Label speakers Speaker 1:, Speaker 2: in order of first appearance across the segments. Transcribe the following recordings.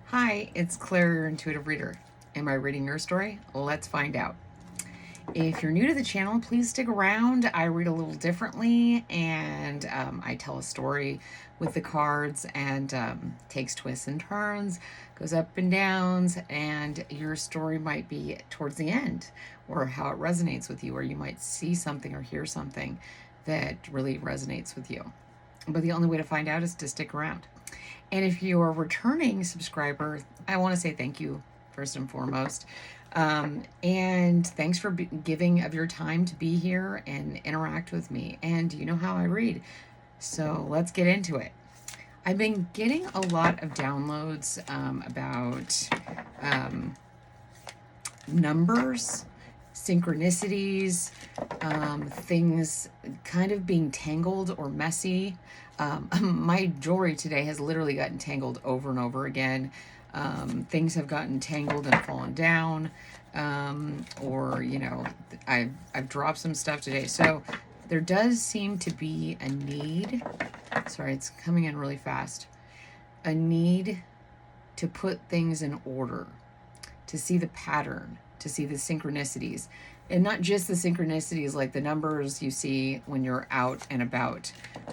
Speaker 1: Hi, it's Claire, your intuitive reader. Am I reading your story? Let's find out. If you're new to the channel, please stick around. I read a little differently, and I tell a story with the cards and takes twists and turns, goes up and downs, and your story might be towards the end, or how it resonates with you, or you might see something or hear something that really resonates with you. But the only way to find out is to stick around. And if you're a returning subscriber, I want to say thank you first and foremost. And thanks for giving of your time to be here and interact with me. And you know how I read. So let's get into it. I've been getting a lot of downloads about numbers, synchronicities, things kind of being tangled or messy. My jewelry today has literally gotten tangled over and over again. Things have gotten tangled and fallen down, or I've dropped some stuff today. So there does seem to be a need. Sorry, it's coming in really fast. A need to put things in order, to see the pattern, to see the synchronicities. And not just the synchronicities like the numbers you see when you're out and about,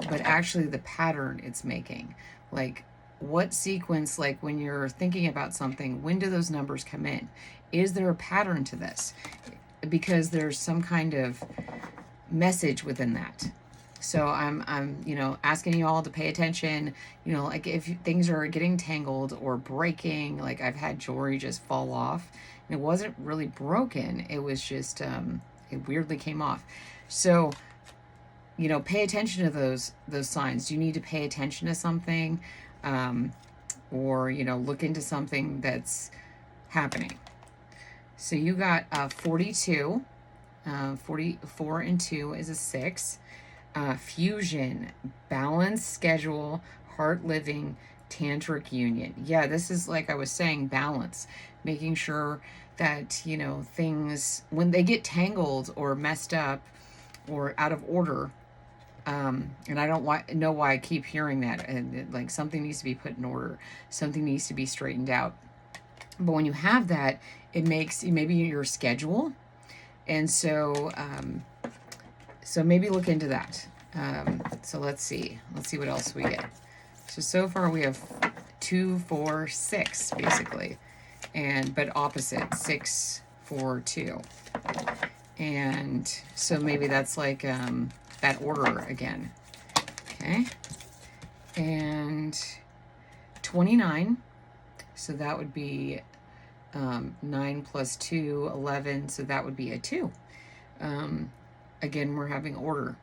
Speaker 1: but actually the pattern it's making. Like what sequence, like when you're thinking about something, when do those numbers come in? Is there a pattern to this? Because there's some kind of message within that. So I'm asking you all to pay attention, like if things are getting tangled or breaking, like I've had jewelry just fall off. And it wasn't really broken. It was just, it weirdly came off. So, pay attention to those signs. You need to pay attention to something, or, look into something that's happening. So you got 42, 44 and 2 is a 6. Fusion, balance, schedule, heart living, tantric union. Yeah, this is like I was saying, balance, making sure that, things, when they get tangled or messed up or out of order, and I don't know why I keep hearing that, and like something needs to be put in order, something needs to be straightened out. But when you have that, it makes maybe your schedule. And so, so maybe look into that. So let's see what else we get. So far we have 2, 4, 6 basically, but opposite, 6, 4, 2. And so maybe that's like that order again. Okay. And 29. So that would be 9 plus 2, 11. So that would be a 2. Again, we're having order.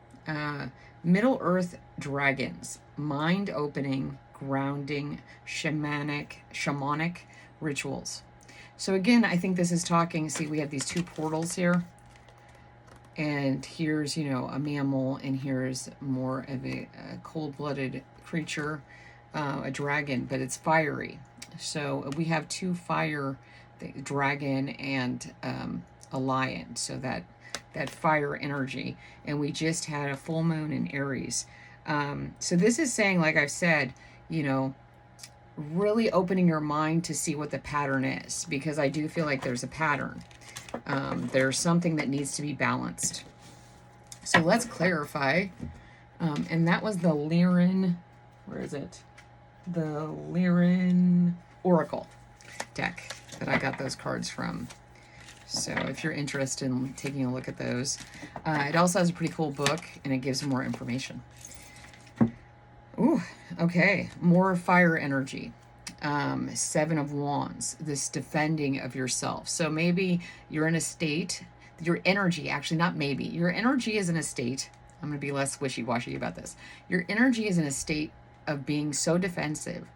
Speaker 1: Middle Earth dragons, mind opening, grounding, shamanic rituals. So again, I think this is talking, see, we have these 2 portals here. And here's, a mammal, and here's more of a cold-blooded creature, a dragon, but it's fiery. So we have 2 fire, dragon and a lion. So that fire energy, and we just had a full moon in Aries. So this is saying, like I've said, really opening your mind to see what the pattern is, because I do feel like there's a pattern. There's something that needs to be balanced. So let's clarify. And that was the Lyran, where is it? The Lyran Oracle deck that I got those cards from. So if you're interested in taking a look at those, it also has a pretty cool book, and it gives more information. Ooh, okay, more fire energy. 7 of Wands, this defending of yourself. So maybe you're in a state, your energy, actually not maybe, your energy is in a state, I'm going to be less wishy-washy about this. Your energy is in a state of being so defensive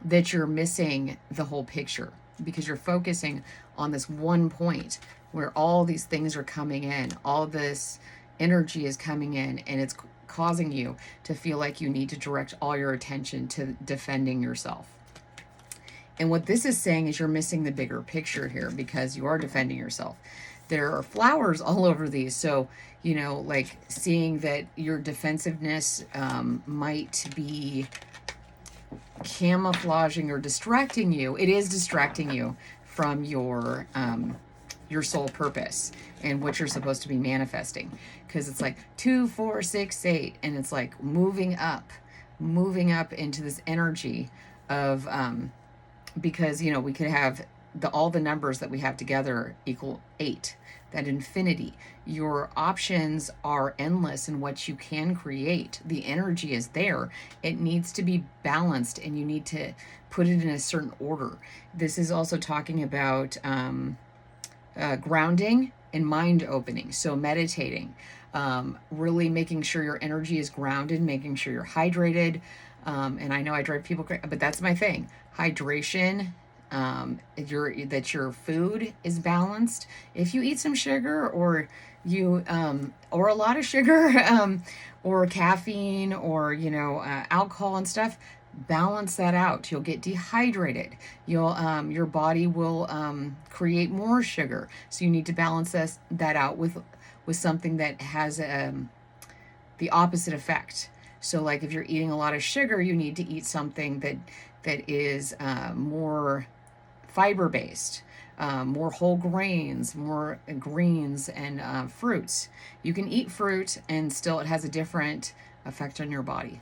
Speaker 1: that you're missing the whole picture, because you're focusing on this one point where all these things are coming in, all this energy is coming in, and it's causing you to feel like you need to direct all your attention to defending yourself. And what this is saying is you're missing the bigger picture here, because you are defending yourself. There are flowers all over these. So, like seeing that your defensiveness might be camouflaging or distracting you. It is distracting you from your soul purpose and what you're supposed to be manifesting, because it's like 2 4 6 8, and it's like moving up into this energy of because we could have all the numbers that we have together equal 8, that infinity. Your options are endless in what you can create. The energy is there. It needs to be balanced, and you need to put it in a certain order. This is also talking about grounding and mind opening. So meditating, really making sure your energy is grounded, making sure you're hydrated. And I know I drive people crazy, but that's my thing. Hydration, that your food is balanced. If you eat some sugar, or you or a lot of sugar, or caffeine, or alcohol and stuff, balance that out. You'll get dehydrated. Your body will create more sugar. So you need to balance that out with something that has the opposite effect. So like if you're eating a lot of sugar, you need to eat something that is more fiber based, more whole grains, more greens, and fruits. You can eat fruit and still it has a different effect on your body.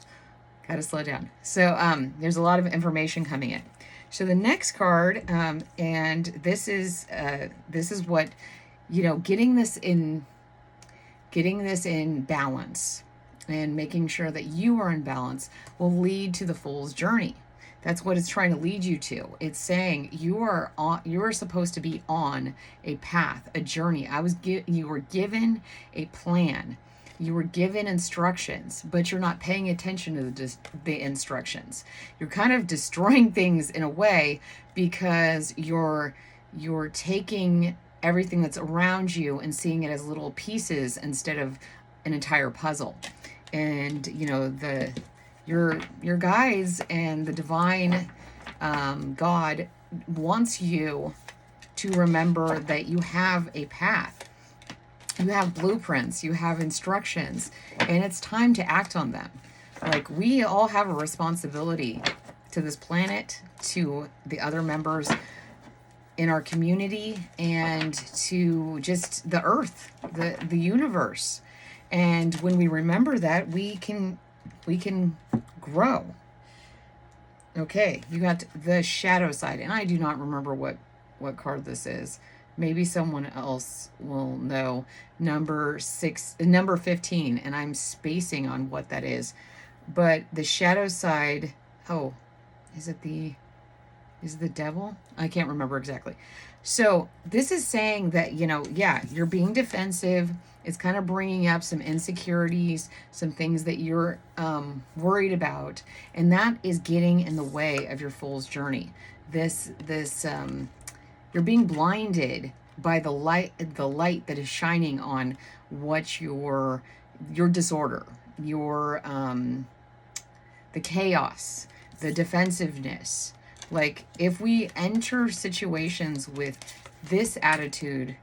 Speaker 1: Got to slow down. So there's a lot of information coming in. So the next card, and this is what, getting this in balance, and making sure that you are in balance will lead to the Fool's journey. That's what it's trying to lead you to. It's saying you are supposed to be on a path, a journey. You were given a plan. You were given instructions, but you're not paying attention to the instructions. You're kind of destroying things in a way, because you're taking everything that's around you and seeing it as little pieces instead of an entire puzzle. And your guides and the divine God wants you to remember that you have a path. You have blueprints, you have instructions, and it's time to act on them. Like, we all have a responsibility to this planet, to the other members in our community, and to just the earth, the universe. And when we remember that, we can grow. Okay, you got the shadow side, and I do not remember what card this is. Maybe someone else will know. Number 15, and I'm spacing on what that is. But the shadow side, is it the devil? I can't remember exactly. So this is saying that, you're being defensive. It's kind of bringing up some insecurities, some things that you're worried about, and that is getting in the way of your Fool's journey. You're being blinded by the light that is shining on what your disorder, the chaos, the defensiveness. Like, if we enter situations with this attitude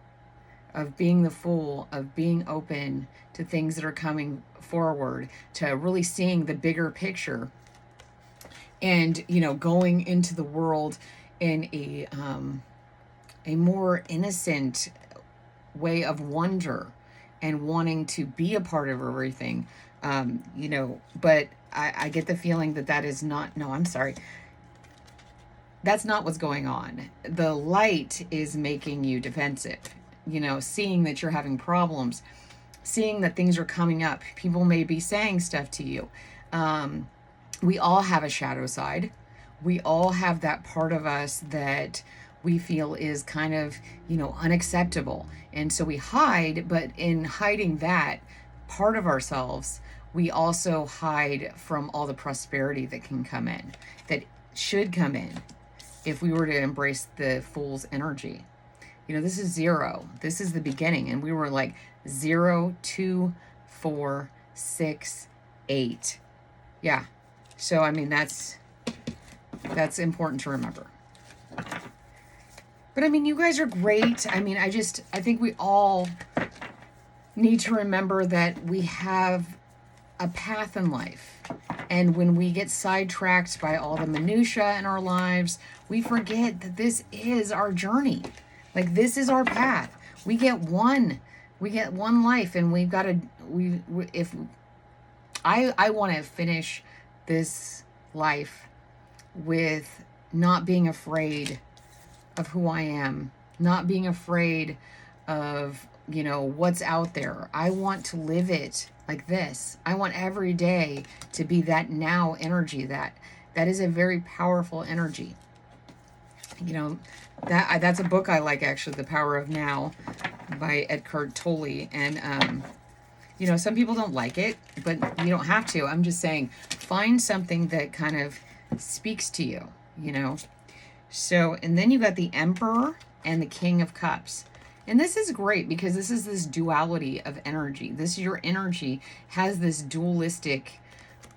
Speaker 1: of being the Fool, of being open to things that are coming forward, to really seeing the bigger picture, and going into the world in a more innocent way of wonder and wanting to be a part of everything, but I get the feeling that is not, no, I'm sorry. That's not what's going on. The light is making you defensive, seeing that you're having problems, seeing that things are coming up. People may be saying stuff to you. We all have a shadow side. We all have that part of us that we feel is kind of, unacceptable. And so we hide, but in hiding that part of ourselves, we also hide from all the prosperity that can come in, that should come in if we were to embrace the Fool's energy. This is 0. This is the beginning. And we were like 0, 2, 4, 6, 8. Yeah. So, I mean, that's important to remember. But I mean, you guys are great. I mean, I think we all need to remember that we have a path in life. And when we get sidetracked by all the minutia in our lives, we forget that this is our journey. Like, this is our path. We get one life, and we've got to, if I want to finish this life with not being afraid of who I am, not being afraid of, what's out there. I want to live it like this. I want every day to be that now energy. That is a very powerful energy. That's a book I like, actually, The Power of Now by Eckhart Tolle. And some people don't like it, but you don't have to. I'm just saying, find something that kind of speaks to you, So, and then you got the Emperor and the King of Cups. And this is great because this is this duality of energy. Your energy has this dualistic,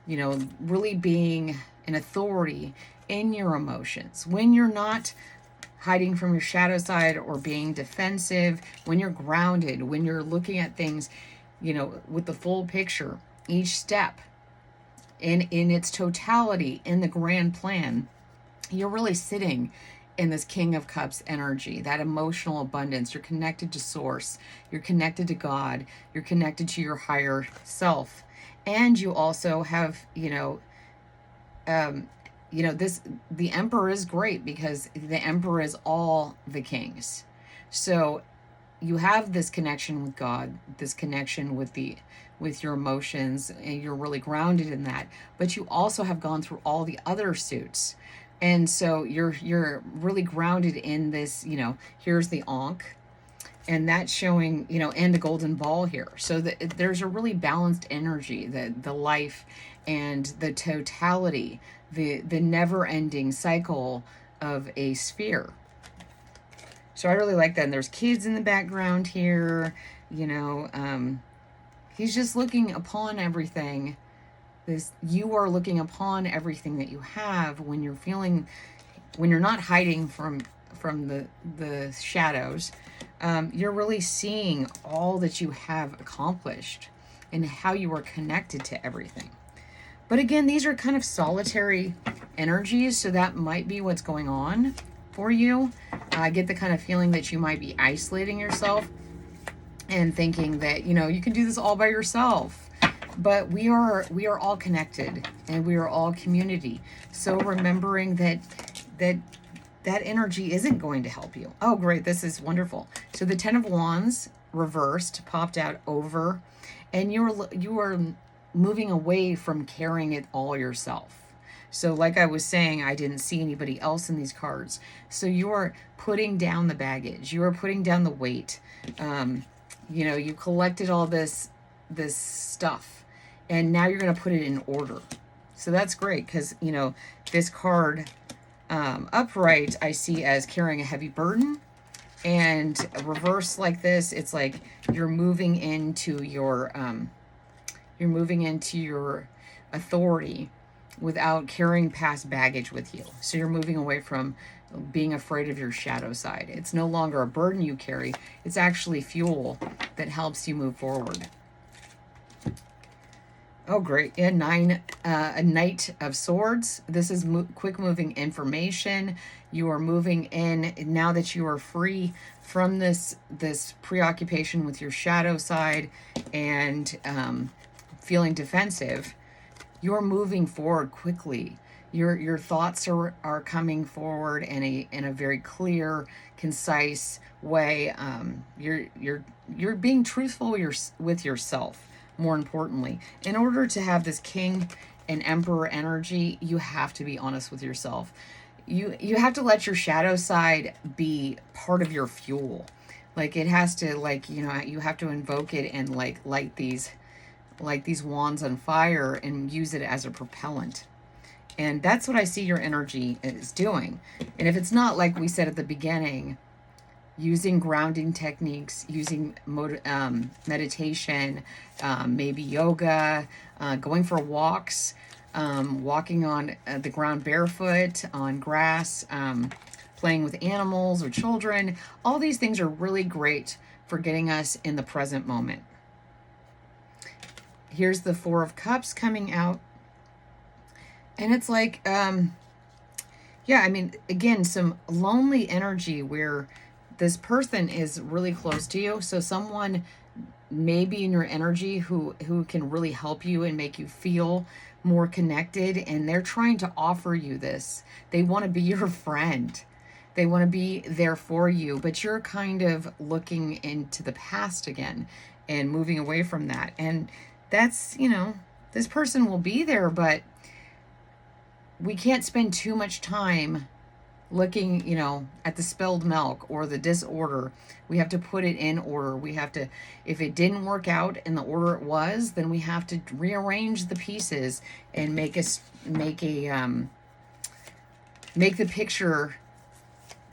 Speaker 1: really being an authority in your emotions. When you're not hiding from your shadow side or being defensive, when you're grounded, when you're looking at things, with the full picture, each step in its totality, in the grand plan, you're really sitting in this King of Cups energy, that emotional abundance. You're connected to Source. You're connected to God. You're connected to your higher self. And you also have, the Emperor is great because the Emperor is all the kings. So you have this connection with God, this connection with your emotions, and you're really grounded in that. But you also have gone through all the other suits. And so you're really grounded in this, here's the Ankh, and that's showing, and the golden ball here. So there's a really balanced energy, the life and the totality, the never-ending cycle of a sphere. So I really like that. And there's kids in the background here, he's just looking upon everything. You are looking upon everything that you have when you're not hiding from the shadows. You're really seeing all that you have accomplished and how you are connected to everything. But again, these are kind of solitary energies, so that might be what's going on for you. I get the kind of feeling that you might be isolating yourself and thinking that, you can do this all by yourself. But we are all connected, and we are all community. So remembering that energy isn't going to help you. Oh, great. This is wonderful. So the 10 of Wands reversed popped out over, and you are moving away from carrying it all yourself. So like I was saying, I didn't see anybody else in these cards. So you are putting down the baggage. You are putting down the weight. You collected all this stuff, and now you're going to put it in order. So that's great because, this card upright I see as carrying a heavy burden, and reverse like this, it's like you're moving into your authority without carrying past baggage with you. So you're moving away from being afraid of your shadow side. It's no longer a burden you carry. It's actually fuel that helps you move forward. Oh, great. And a Knight of Swords. This is quick moving information. You are moving in now that you are free from this preoccupation with your shadow side and feeling defensive. You're moving forward quickly. Your thoughts are coming forward in a very clear, concise way. You're being truthful with yourself. More importantly, in order to have this King and Emperor energy, you have to be honest with yourself. You have to let your shadow side be part of your fuel. Like, it has to, you have to invoke it and light these wands on fire and use it as a propellant. And that's what I see your energy is doing. And if it's not, like we said at the beginning, using grounding techniques, using meditation, maybe yoga, going for walks, walking on the ground barefoot, on grass, playing with animals or children. All these things are really great for getting us in the present moment. Here's the Four of Cups coming out. And it's like, yeah, I mean, again, some lonely energy where this person is really close to you. So someone maybe in your energy who can really help you and make you feel more connected, and they're trying to offer you this. They want to be your friend. They want to be there for you, but you're kind of looking into the past again and moving away from that. And that's, you know, this person will be there, but we can't spend too much time looking, you know, at the spilled milk or the disorder. We have to put it in order. We have to, if it didn't work out in the order it was, then we have to rearrange the pieces and make the picture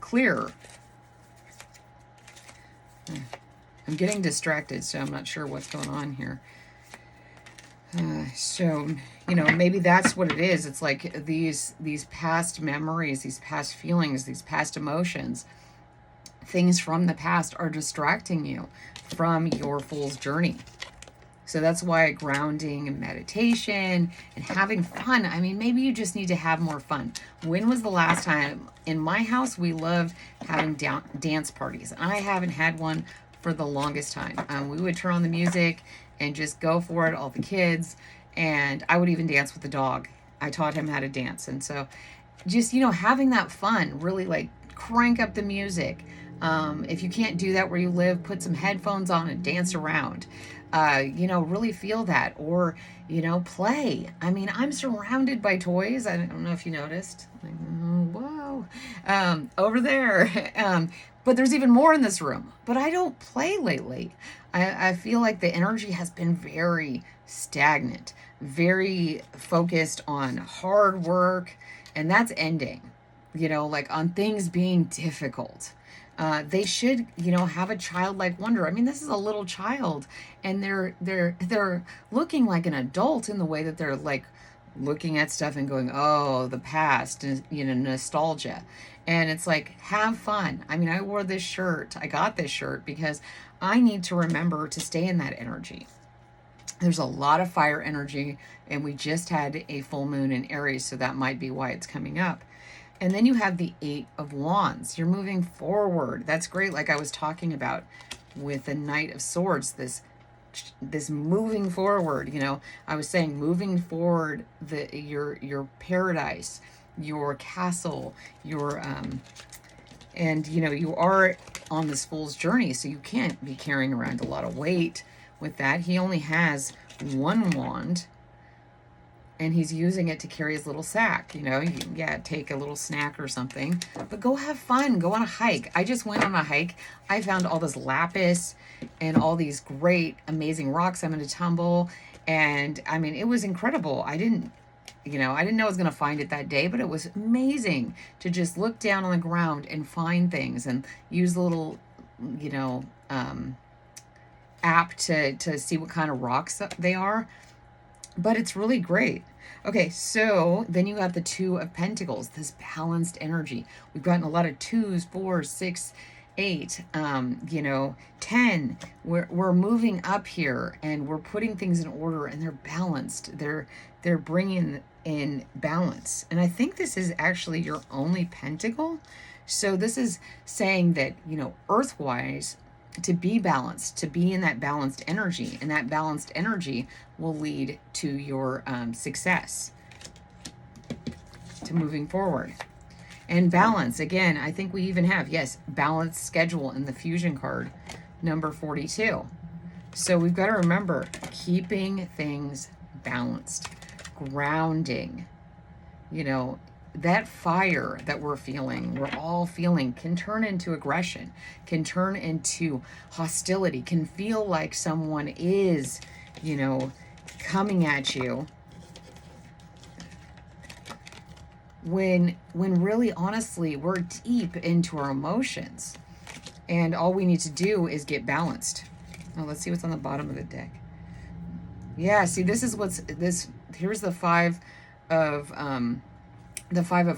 Speaker 1: clearer. I'm getting distracted, so I'm not sure what's going on here. So, you know, maybe that's what it is. It's like these past memories, these past feelings, these past emotions, things from the past are distracting you from your fool's journey. So that's why grounding and meditation and having fun. I mean, maybe you just need to have more fun. When was the last time? In my house, we love having dance parties. I haven't had one for the longest time. We would turn on the music and just go for it, all the kids. And I would even dance with the dog. I taught him how to dance. And so just, you know, having that fun, really like crank up the music. If you can't do that where you live, put some headphones on and dance around. You know, really feel that. Or, you know, play. I mean, I'm surrounded by toys. I don't know if you noticed. Like, whoa. Over there. But there's even more in this room. But I don't play lately. I feel like the energy has been very stagnant, very focused on hard work, and that's ending, you know, like on things being difficult. They should, you know, have a childlike wonder. I mean, this is a little child, and they're looking like an adult in the way that they're like looking at stuff and going, oh, the past, you know, nostalgia. And it's like, have fun. I mean, I wore this shirt. I got this shirt because I need to remember to stay in that energy. There's a lot of fire energy, and we just had a full moon in Aries, so that might be why it's coming up. And then you have the Eight of Wands. You're moving forward. That's great, like I was talking about with the Knight of Swords, this moving forward. You know, I was saying moving forward, your paradise, your castle, your and you know, you are on this fool's journey, so you can't be carrying around a lot of weight with that. He only has one wand, and he's using it to carry his little sack. You know, yeah, take a little snack or something, but go have fun. Go on a hike. I just went on a hike. I found all this lapis and all these great, amazing rocks. I'm going to tumble, and I mean, it was incredible. I didn't know I was going to find it that day, but it was amazing to just look down on the ground and find things and use a little, you know, app to see what kind of rocks they are. But it's really great. Okay, so then you got the Two of Pentacles, this balanced energy. We've gotten a lot of 2s, 4s, 6, 8, you know, 10. We're moving up here, and we're putting things in order, and they're balanced. They're bringing in balance. And I think this is actually your only pentacle. So this is saying that, you know, earth-wise, to be balanced, to be in that balanced energy, and that balanced energy will lead to your success, to moving forward. And balance, again, I think we even have, yes, balanced schedule in the fusion card, number 42. So we've got to remember, keeping things balanced, grounding, you know, that fire that we're all feeling, can turn into aggression, can turn into hostility, can feel like someone is, you know, coming at you, when really, honestly, we're deep into our emotions, and all we need to do is get balanced. Oh, let's see what's on the bottom of the deck. Yeah, see, this is here's the Five of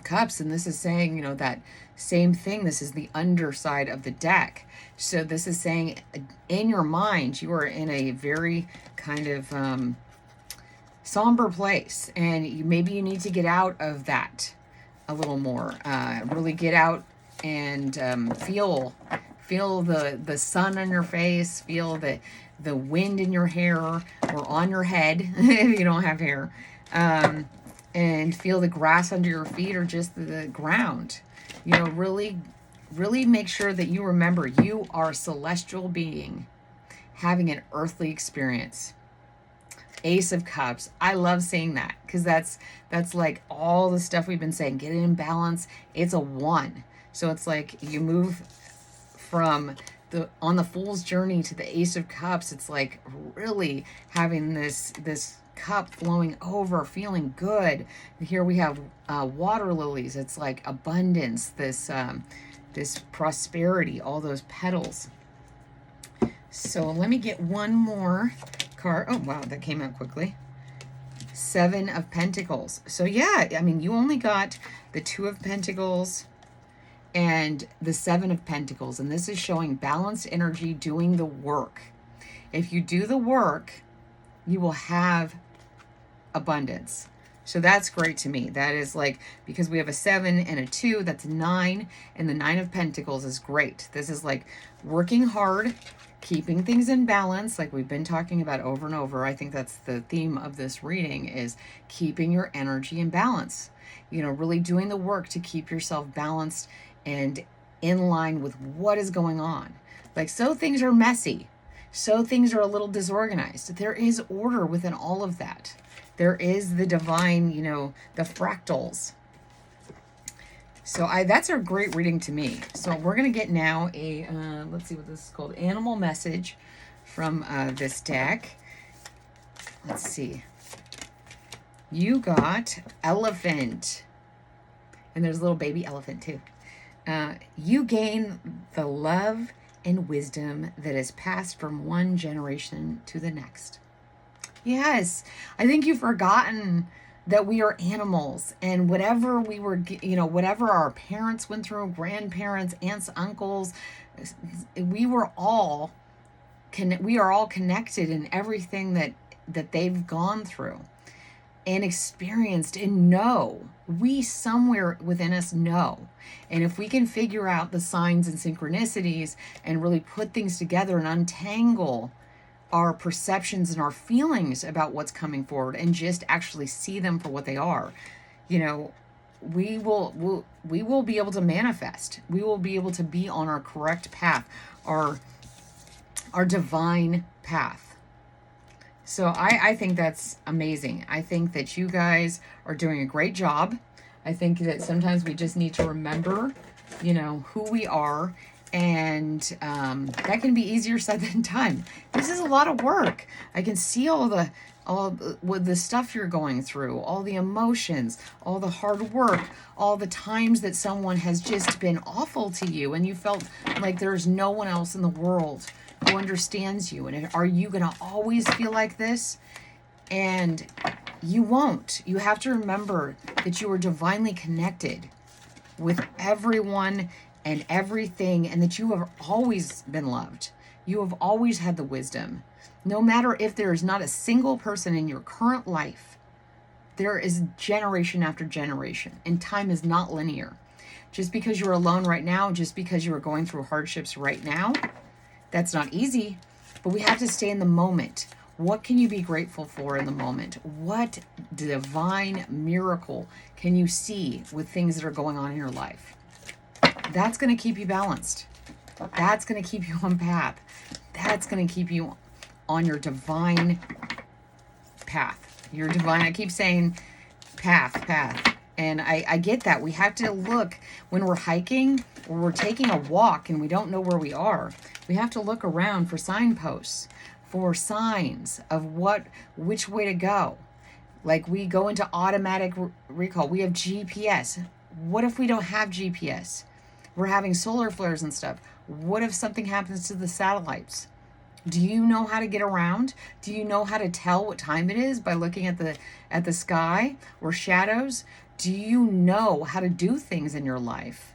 Speaker 1: Cups, and this is saying, you know, that same thing. This is the underside of the deck. So this is saying, in your mind, you are in a very kind of somber place, and maybe you need to get out of that a little more. Really get out and feel the sun on your face, feel the wind in your hair or on your head if you don't have hair, and feel the grass under your feet or just the ground. You know, really make sure that you remember you are a celestial being having an earthly experience. Ace of Cups. I love saying that because that's like all the stuff we've been saying. Get it in balance. It's a 1. So it's like you move from on the Fool's journey to the Ace of Cups. It's like really having this cup flowing over, feeling good. Here we have water lilies. It's like abundance, this prosperity, all those petals. So let me get one more card. Oh, wow, that came out quickly. 7 of Pentacles. So yeah, I mean, you only got the 2 of Pentacles and the 7 of Pentacles. And this is showing balanced energy, doing the work. If you do the work, you will have abundance. So that's great to me. That is like, because we have a 7 and a 2, that's 9. And the 9 of Pentacles is great. This is like working hard, keeping things in balance, like we've been talking about over and over. I think that's the theme of this reading, is keeping your energy in balance. You know, really doing the work to keep yourself balanced and in line with what is going on. Like, so things are messy. So things are a little disorganized. There is order within all of that. There is the divine, you know, the fractals. So that's a great reading to me. So we're going to get now a, let's see what this is called, animal message from this deck. Let's see. You got elephant. And there's a little baby elephant too. You gain the love and wisdom that is passed from one generation to the next. Yes, I think you've forgotten that we are animals, and whatever we were, you know, whatever our parents went through, grandparents, aunts, uncles, we are all connected in everything that they've gone through and experienced and know. We somewhere within us know. And if we can figure out the signs and synchronicities and really put things together and untangle our perceptions and our feelings about what's coming forward and just actually see them for what they are, you know, we will be able to manifest. We will be able to be on our correct path, our divine path. So I think that's amazing. I think that you guys are doing a great job. I think that sometimes we just need to remember, you know, who we are. And that can be easier said than done. This is a lot of work. I can see all the stuff you're going through, all the emotions, all the hard work, all the times that someone has just been awful to you and you felt like there's no one else in the world who understands you. And are you going to always feel like this? And you won't. You have to remember that you are divinely connected with everyone and everything, and that you have always been loved. You have always had the wisdom. No matter if there is not a single person in your current life, there is generation after generation, and time is not linear. Just because you're alone right now, just because you are going through hardships right now, that's not easy, but we have to stay in the moment. What can you be grateful for in the moment? What divine miracle can you see with things that are going on in your life? That's going to keep you balanced. That's going to keep you on path. That's going to keep you on your divine path. Your divine, I keep saying path. And I get that. We have to look when we're hiking or we're taking a walk and we don't know where we are. We have to look around for signposts, for signs of which way to go. Like we go into automatic recall. We have GPS. What if we don't have GPS? We're having solar flares and stuff. What if something happens to the satellites? Do you know how to get around? Do you know how to tell what time it is by looking at the sky or shadows? Do you know how to do things in your life?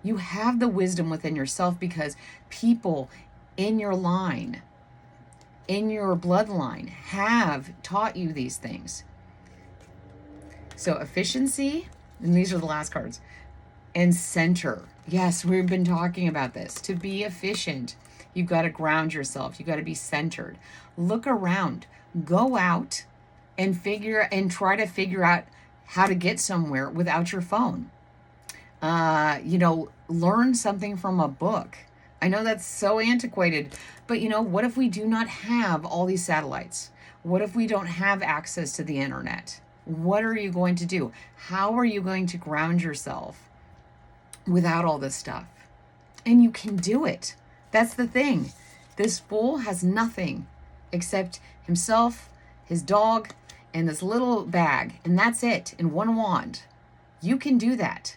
Speaker 1: You have the wisdom within yourself because people in your line in your bloodline have taught you these things. So efficiency, and these are the last cards, and center. Yes, we've been talking about this. To be efficient, you've got to ground yourself. You've got to be centered. Look around. Go out and try to figure out how to get somewhere without your phone. Learn something from a book. I know that's so antiquated, but what if we do not have all these satellites? What if we don't have access to the internet? What are you going to do? How are you going to ground yourself without all this stuff? And you can do it. That's the thing. This fool has nothing except himself, his dog, and this little bag, and that's it, and one wand. You can do that.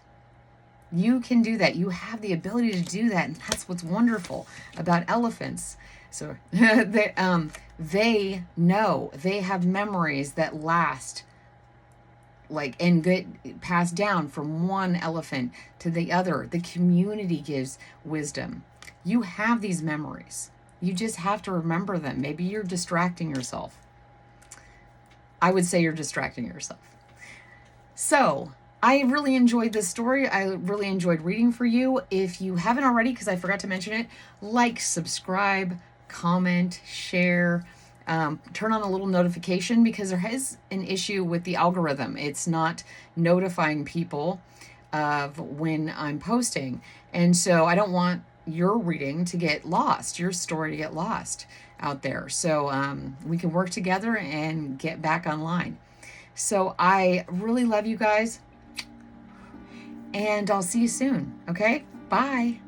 Speaker 1: You can do that. You have the ability to do that, and that's what's wonderful about elephants. So they know, they have memories that last, and get passed down from one elephant to the other. The community gives wisdom. You have these memories. You just have to remember them. Maybe you're distracting yourself. I would say you're distracting yourself. So I really enjoyed this story. I really enjoyed reading for you. If you haven't already, because I forgot to mention it, like, subscribe, comment, share, turn on a little notification, because there is an issue with the algorithm. It's not notifying people of when I'm posting. And so I don't want your reading to get lost, your story to get lost out there. So we can work together and get back online. So I really love you guys. And I'll see you soon. Okay? Bye.